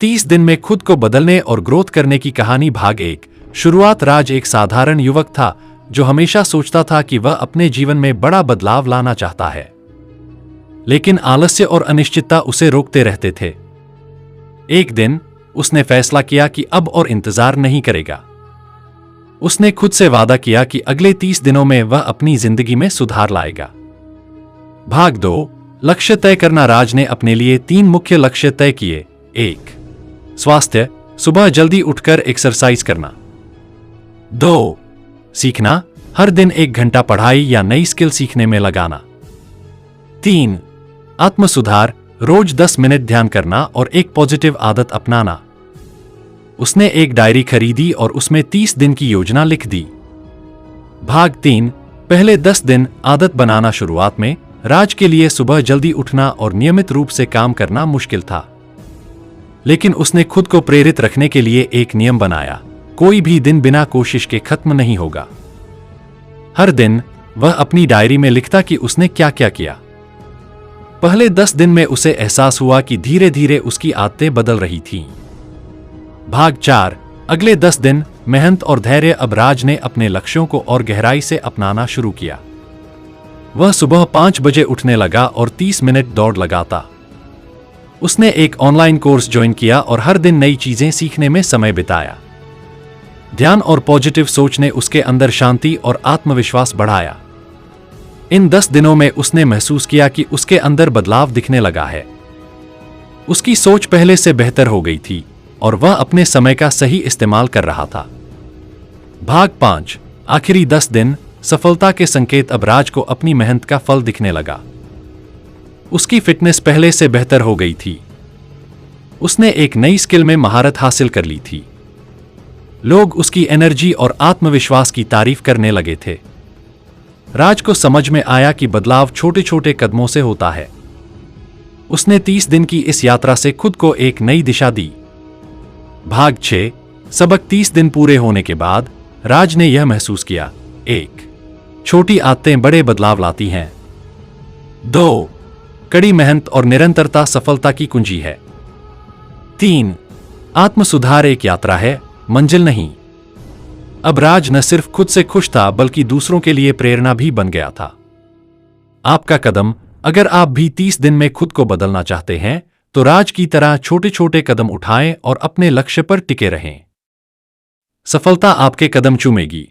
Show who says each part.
Speaker 1: 30 दिन में खुद को बदलने और ग्रोथ करने की कहानी भाग 1। शुरुआत। राज एक साधारण युवक था जो हमेशा सोचता था कि वह अपने जीवन में बड़ा बदलाव लाना चाहता है, लेकिन आलस्य और अनिश्चितता उसे रोकते रहते थे। एक दिन उसने फैसला किया कि अब और इंतजार नहीं करेगा। उसने खुद से वादा किया कि अगले 30 दिनों में वह अपनी जिंदगी में सुधार लाएगा। भाग 2। लक्ष्य तय करना। राज ने अपने लिए 3 मुख्य लक्ष्य तय किए। 1. स्वास्थ्य, सुबह जल्दी उठकर एक्सरसाइज करना। 2. सीखना, हर दिन 1 घंटा पढ़ाई या नई स्किल सीखने में लगाना। 3. आत्म सुधार, रोज 10 मिनट ध्यान करना और एक पॉजिटिव आदत अपनाना। उसने एक डायरी खरीदी और उसमें 30 दिन की योजना लिख दी। भाग 3। पहले 10 दिन आदत बनाना। शुरुआत में राज के लिए सुबह जल्दी उठना और नियमित रूप से काम करना मुश्किल था, लेकिन उसने खुद को प्रेरित रखने के लिए एक नियम बनाया। कोई भी दिन बिना कोशिश के खत्म नहीं होगा। हर दिन वह अपनी डायरी में लिखता कि उसने क्या क्या किया। पहले 10 दिन में उसे एहसास हुआ कि धीरे धीरे उसकी आदतें बदल रही थीं। भाग 4। अगले 10 दिन मेहनत और धैर्य। अब राज ने अपने लक्ष्यों को और गहराई से अपनाना शुरू किया। वह सुबह 5 बजे उठने लगा और 30 मिनट दौड़ लगाता। उसने एक ऑनलाइन कोर्स ज्वाइन किया और हर दिन नई चीजें सीखने में समय बिताया। ध्यान और पॉजिटिव सोच ने उसके अंदर शांति और आत्मविश्वास बढ़ाया। इन 10 दिनों में उसने महसूस किया कि उसके अंदर बदलाव दिखने लगा है। उसकी सोच पहले से बेहतर हो गई थी और वह अपने समय का सही इस्तेमाल कर रहा था। भाग 5। आखिरी 10 दिन सफलता के संकेत। अब राज को अपनी मेहनत का फल दिखने लगा। उसकी फिटनेस पहले से बेहतर हो गई थी। उसने एक नई स्किल में महारत हासिल कर ली थी। लोग उसकी एनर्जी और आत्मविश्वास की तारीफ करने लगे थे। राज को समझ में आया कि बदलाव छोटे छोटे कदमों से होता है। उसने 30 दिन की इस यात्रा से खुद को एक नई दिशा दी। भाग 6। सबक। 30 दिन पूरे होने के बाद राज ने यह महसूस किया। 1. छोटी आदतें बड़े बदलाव लाती हैं। 2. कड़ी मेहनत और निरंतरता सफलता की कुंजी है। 3. आत्म सुधार एक यात्रा है, मंजिल नहीं। अब राज न सिर्फ खुद से खुश था बल्कि दूसरों के लिए प्रेरणा भी बन गया था। आपका कदम। अगर आप भी 30 दिन में खुद को बदलना चाहते हैं तो राज की तरह छोटे छोटे कदम उठाएं और अपने लक्ष्य पर टिके रहें। सफलता आपके कदम चूमेगी।